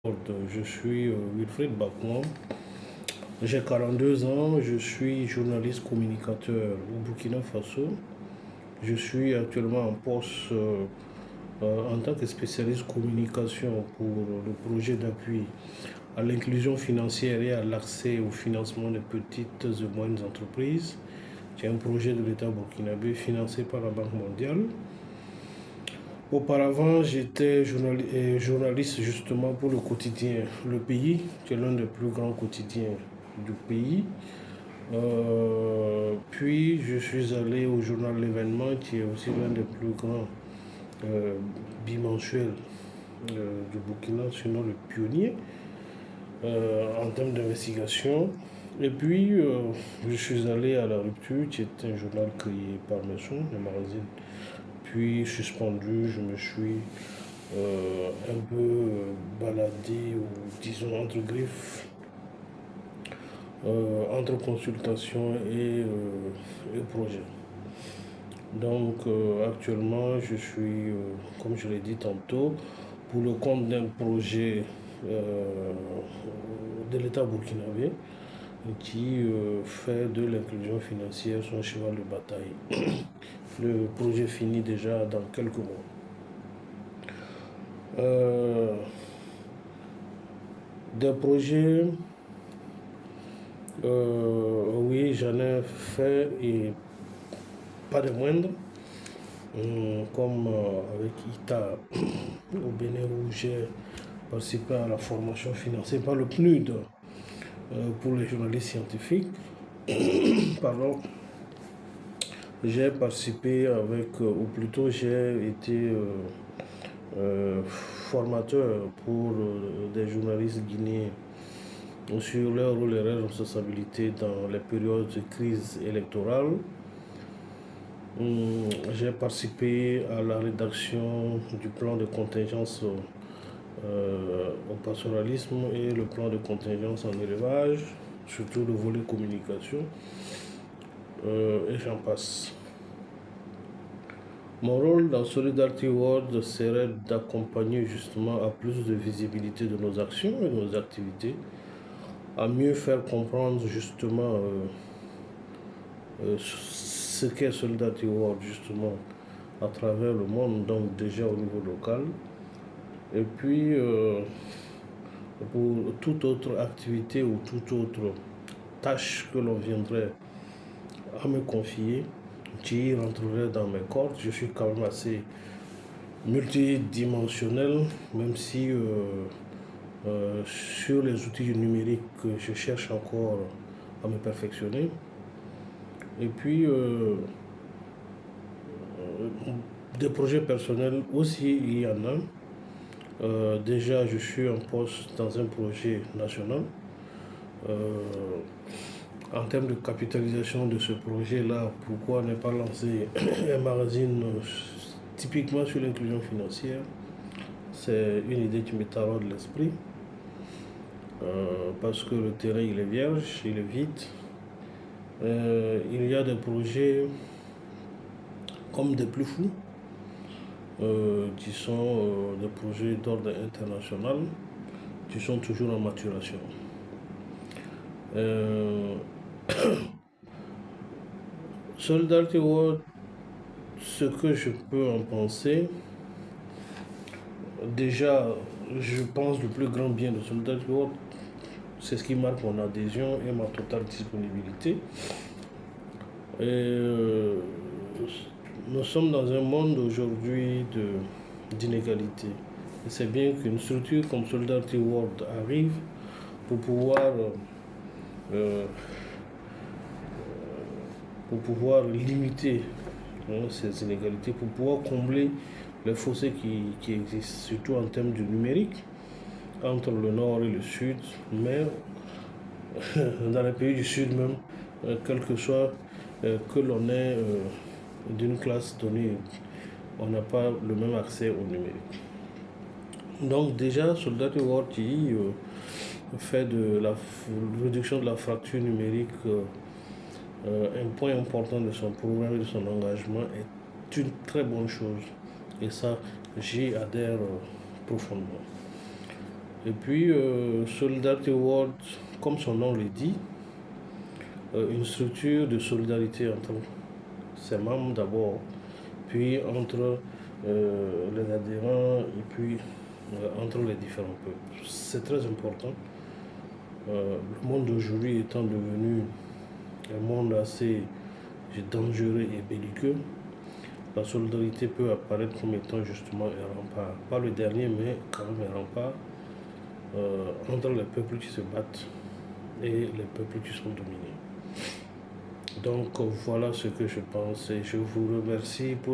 Je suis Wilfried Bakouan, j'ai 42 ans, je suis journaliste communicateur au Burkina Faso. Je suis actuellement en poste en tant que spécialiste communication pour le projet d'appui à l'inclusion financière et à l'accès au financement des petites et moyennes entreprises. C'est un projet de l'État burkinabé financé par la Banque mondiale. Auparavant, j'étais journaliste justement pour le quotidien Le Pays, qui est l'un des plus grands quotidiens du pays. Puis je suis allé au journal L'événement, qui est aussi l'un des plus grands euh, bimensuels du Burkina, sinon le pionnier en termes d'investigation. Et puis je suis allé à La Rupture, qui est un journal créé par Messon, le magazine. Puis suspendu, je me suis un peu baladé, ou disons entre griffes, entre consultation et projet. Donc actuellement, je suis, comme je l'ai dit tantôt, pour le compte d'un projet de l'État burkinabé qui fait de l'inclusion financière son cheval de bataille. Le projet finit déjà dans quelques mois. Des projets, oui, j'en ai fait et pas de moindre, comme avec ITA au Bénin où j'ai participé à la formation financée par le PNUD pour les journalistes scientifiques. Pardon. J'ai participé avec, ou plutôt j'ai été formateur pour des journalistes guinéens sur leur rôle et leur responsabilité dans les périodes de crise électorale. J'ai participé à la rédaction du plan de contingence au pastoralisme et le plan de contingence en élevage, surtout le volet communication, et j'en passe. Mon rôle dans Solidarity World serait d'accompagner justement à plus de visibilité de nos actions et de nos activités, à mieux faire comprendre justement ce qu'est Solidarity World justement à travers le monde, donc déjà au niveau local. Et puis pour toute autre activité ou toute autre tâche que l'on viendrait à me confier, qui rentrerait dans mes cordes, je suis quand même assez multidimensionnel, même si sur les outils numériques, je cherche encore à me perfectionner. Et puis, des projets personnels aussi, il y en a. Déjà, je suis en poste dans un projet national. En termes de capitalisation de ce projet-là, pourquoi ne pas lancer un magazine typiquement sur l'inclusion financière? C'est une idée qui me taraude l'esprit. Parce que le terrain il est vierge, il est vide. Il y a des projets comme des plus fous, qui sont des projets d'ordre international, qui sont toujours en maturation. Solidarity World, ce que je peux en penser, déjà, je pense le plus grand bien de Solidarity World, c'est ce qui marque mon adhésion et ma totale disponibilité. Et, nous sommes dans un monde aujourd'hui d'inégalité. Et c'est bien qu'une structure comme Solidarity World arrive pour pouvoir limiter ces inégalités, pour pouvoir combler les fossés qui existent, surtout en termes de numérique, entre le nord et le sud, mais dans les pays du sud même, quel que soit que l'on est d'une classe donnée, on n'a pas le même accès au numérique. Donc déjà, Solidarity World qui fait de la réduction de la fracture numérique un point important de son programme et de son engagement est une très bonne chose. Et ça, j'y adhère profondément. Et puis, Solidarity World, comme son nom le dit, une structure de solidarité entre ses membres d'abord, puis entre les adhérents et puis entre les différents peuples. C'est très important. Le monde d'aujourd'hui étant devenu un monde assez dangereux et belliqueux, la solidarité peut apparaître comme étant justement un rempart. Pas le dernier, mais quand même un rempart entre les peuples qui se battent et les peuples qui sont dominés. Donc voilà ce que je pense et je vous remercie pour